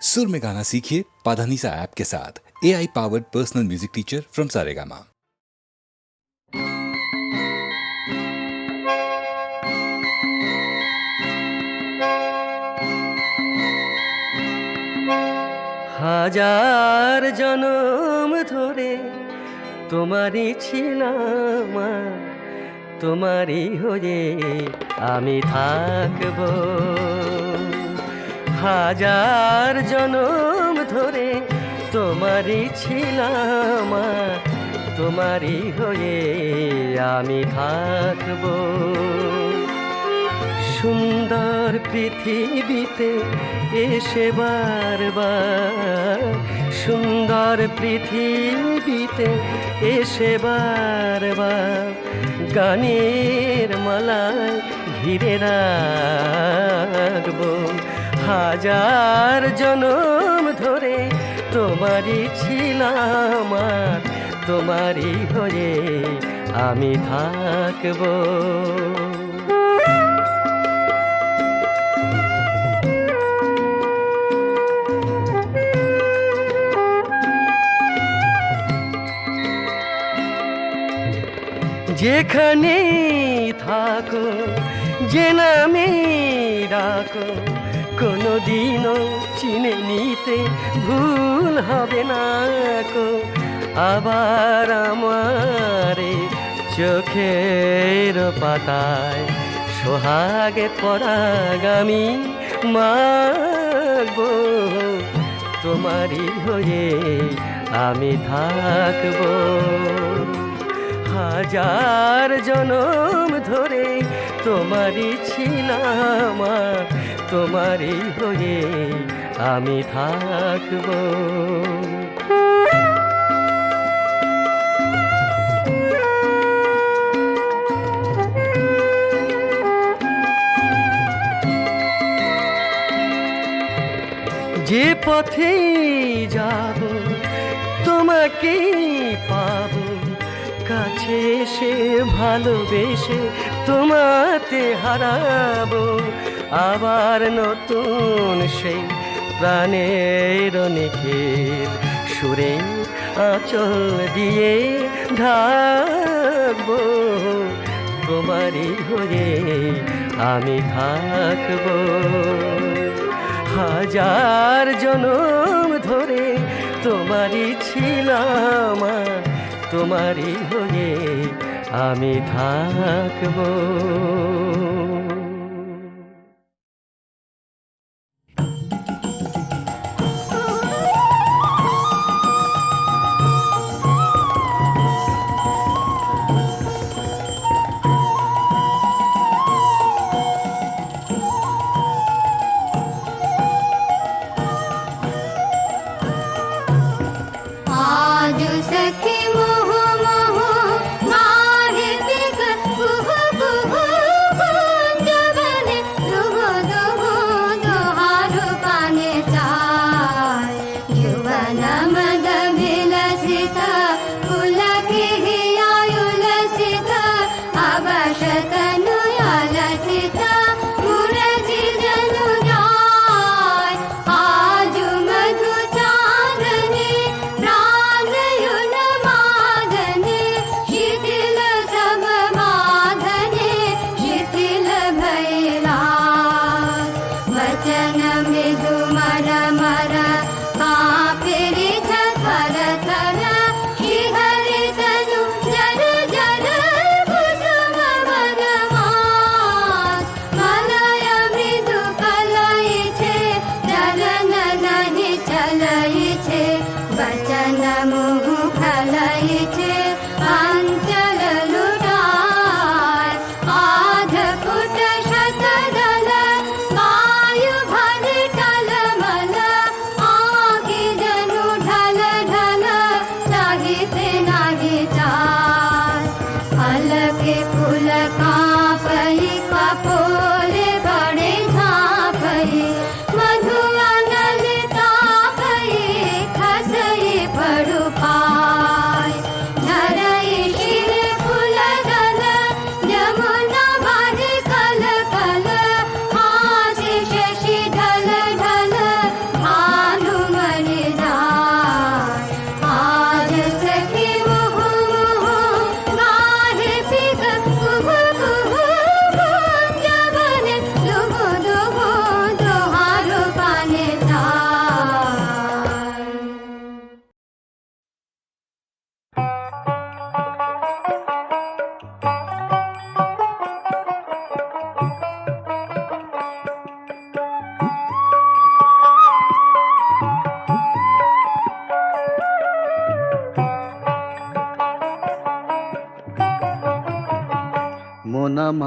सुर में गाना सीखिए पाधानीसा ऐप के साथ। AI powered personal music teacher from Saregama. হাজার জনম ধরে তোমারই ছিলাম, তোমারই হয়ে আমি থাকব। হাজার জনম ধরে তোমারই ছিলাম, তোমারই হয়ে আমি থাকব। সুন্দর পৃথিবীতে এসে বারবার, সুন্দর পৃথিবীতে এসে বারবার গানের মালায় ঘিরে রাখব। হাজার জনম ধরে তোমারই ছিলাম, তোমারই হয়ে আমি থাকব। যেখানে থাকো, যে নামে ডাকো, কোনোদিনও চিনে নিতে ভুল হবে না কো। আবার আমারে চোখের পাতায় সোহাগে পরাগ আমি মাগবো। তোমারই হয়ে আমি থাকবো। হাজার জনম ধরে তোমারই ছিলাম, তোমারই হয়ে আমি থাকব। যে পথে যাব তোমাকেই পাবো, কাছে এসে ভালোবেসে তোমাতে হারাবো। আবার নতুন সেই প্রাণের নিখিল সুরে আঁচল দিয়ে ঢাকবো। তোমারই হয়ে আমি থাকবো। হাজার জনম ধরে তোমারই ছিলাম, তোমারই হয়ে আমি থাকব।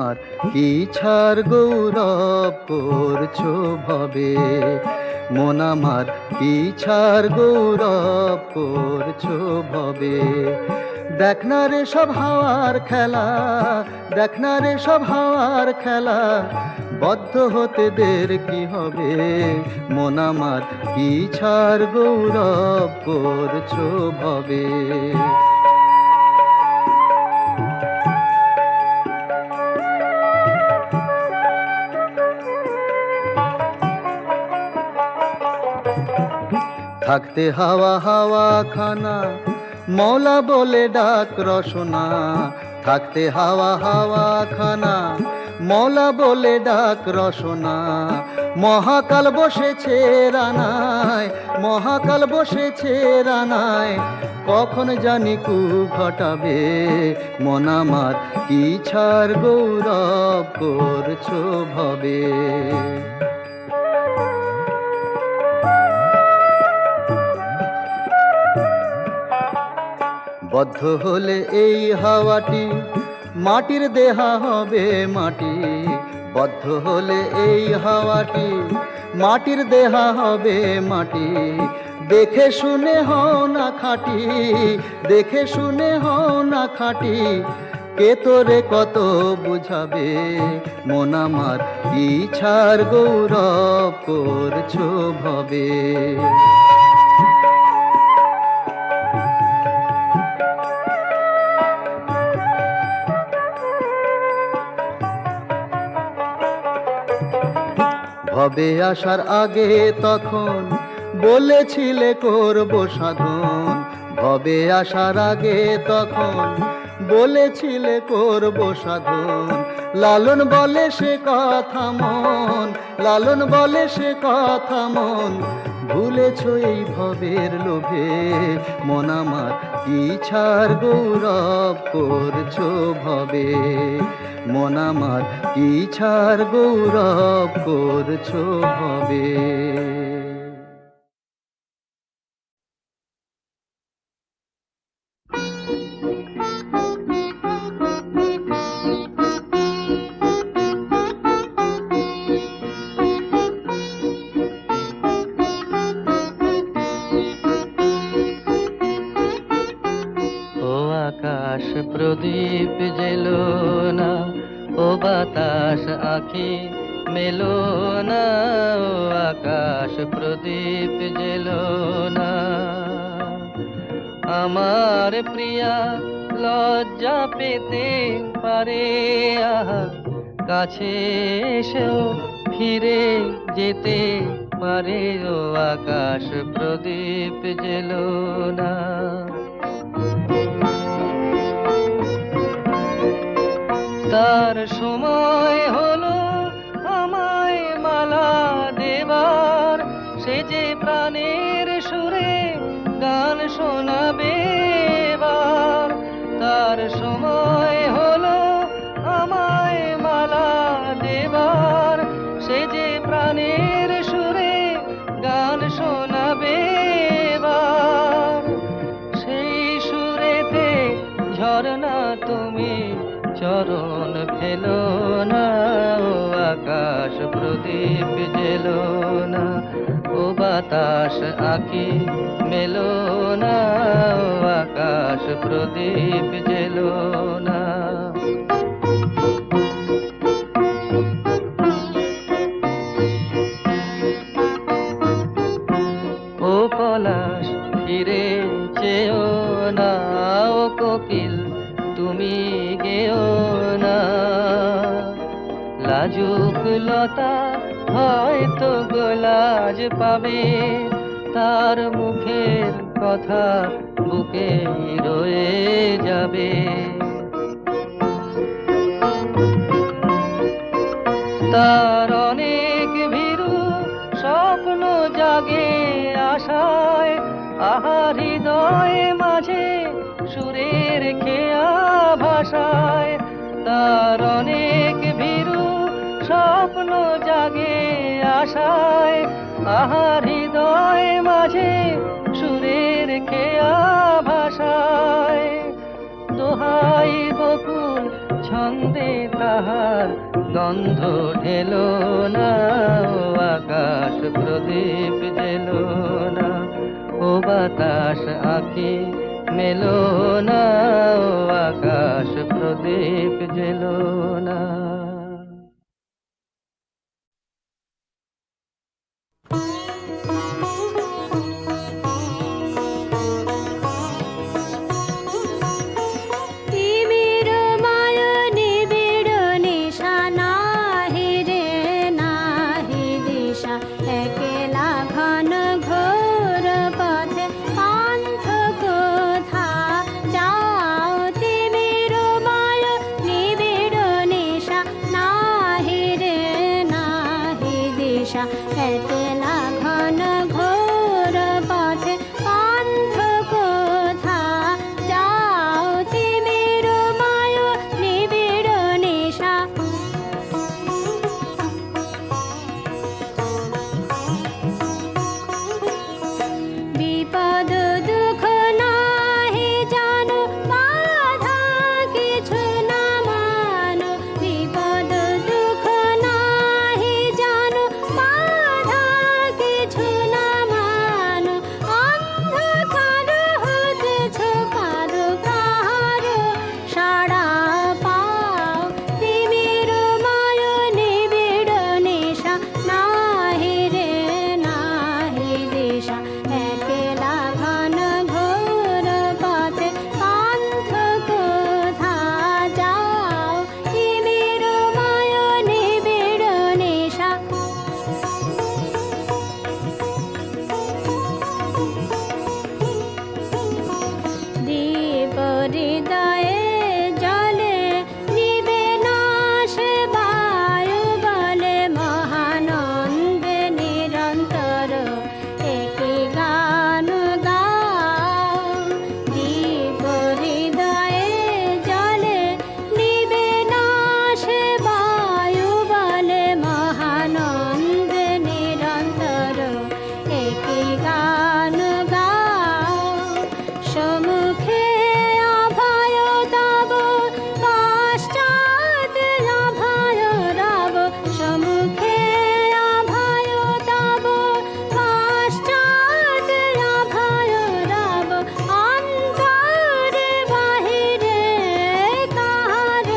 আমার কি ছাড় গৌরব করছো ভবে, মন আমার কি ছাড় গৌরব করছো ভবে। দেখ না রে সব হাওয়ার খেলা, দেখ না রে সব হাওয়ার খেলা, বদ্ধ হতে দের কি হবে, মন আমার কি ছাড় গৌরব করছো ভবে। থাকতে হাওয়া হাওয়া খানা, মৌলা বলে ডাক রসনা। থাকতে হাওয়া হাওয়া খানা, মৌলা বলে ডাক রসনা। মহাকাল বসেছে রানায়, মহাকাল বসেছে রানায়, কখন জানি কু ঘটাবে, মন আমার কি ছাড় গৌরব করছো ভবে। বদ্ধ হলে এই হাওয়াটি মাটির দেহা হবে মাটি, বদ্ধ হলে এই হাওয়াটি মাটির দেহা হবে মাটি। দেখে শুনে হও না খাঁটি, দেখে শুনে হও না খাঁটি, কে তোরে কত বুঝাবে, মন আমার কি ছাড় গৌরব করছো ভবে। ভবে আসার আগে তখন বলেছিলে করব সাধন, ভবে আসার আগে তখন বলেছিলে করব সাধন। লালন বলে সে কথা মন, লালন বলে সে কথা মন, ভুলেছ এই ভবের লোভে, মন আমার কি ছাড় গৌরব করছো ভবে, মন আমার কি ছাড় গৌরব করছো ভবে। আকাশ প্রদীপ জেলো না, ও বাতাস আঁখি মেলো না, ও আকাশ প্রদীপ জেলো না। আমার প্রিয়া লজ্জা পেতে পারে, আহা কাছে এসেও ফিরে যেতে পারে, ও আকাশ প্রদীপ জেলো না। তার সময় হলো আমায় মালা দেবার, সে যে প্রাণের সুরে গান শোনাবে এবার। তার সময় হলো আমায় মালা দেবার, সে যে প্রাণের সুরে গান শোনাবে এবার। সেই সুরেতে ঝরনা তুমি চরণ ফেলো না, ও আকাশ প্রদীপ জেলো না, ও বাতাস আঁখি মেলো না, ও আকাশ প্রদীপ জেলো না। ও পলাশ ফিরে চেও না, ও কোকিল তুমি গেও না। লাজুক লতা হয়তো গোলাজ পাবে, তার মুখের কথা বুকে রয়ে যাবে। তার অনেক ভীরু স্বপ্ন জাগে আশায়, আহা হৃদয় মাঝে সুরের খেয়া ভাষায়। তার অনেক ভীরু স্বপ্ন জাগে আশায়, আহা হৃদয় মাঝে সুরের খেয়া ভাষায়। দোহাই বকুল ছন্দে তাহার গন্ধ ঢেলো না, ও আকাশ প্রদীপ জেলো না, ও বাতাস আঁখি মেলো না, ও আকাশ প্রদীপ জেলো না। তিমির মায় নিবিড় নিশা নাহি রে নাহি দিশা, একলা ঘন ঘোর পথে পান্থ কোথা যাও। তিমির মায় নিবিড় নিশা নাহি রে নাহি দিশা, একলা ঘন ঘোর পথে পান্থ কোথা যাও। তিমির মায় নিবিড় নিশা বিপদ দুঃখ নাহি জানো, বাধা কিছু না মানো। বিপদ দুঃখ নাহি জানো, বাধা কিছু না মানো। অন্ধকার হতেছ কারো কারো সাড়া পাও। তিমির মায় নিবিড় নিশা নাহি রে নাহি দিশা, একলা ঘন ঘোর পথে পান্থ কোথা যাও। তিমির মায় নিবিড় নিশা দীপ হৃদয়ে জলে নিবে না সে বায়ু বলে, মহানন্দে নিরন্তর একই গান গাও। দীপ হৃদয়ে জলে নিবে না সে বায়ু বলে, মহানন্দে নিরন্তর একই গান গাও। সম্মুখে অভয় তব, পশ্চাতে অভয় রব। সম্মুখে অভয় তব, পশ্চাতে অভয় রব। অন্তরে বাহিরে কাহার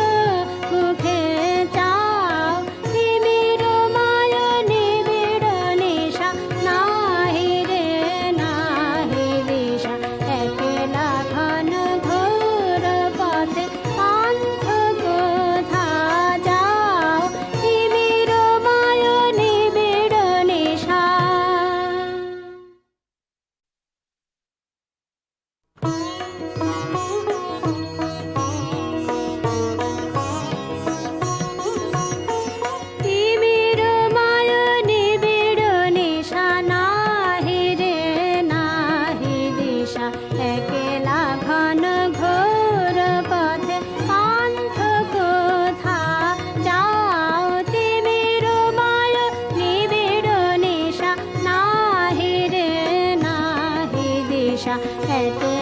মুখে চাও। তিমির মায় নিবিড় নিশা নাহি রে নাহি দিশা, একলা ঘন ঘোর পথে পান্থ কোথা যাও। তিমির মায় নিবিড় নিশা তিমির মায় নিবিড় নিশা নাহি রে নাহি দিশা, একলা ঘন ঘোর পথে পান্থ কোথা যাও। তিমির মায় নিবিড় নিশা নাহি রে নাহি দিশা, একলা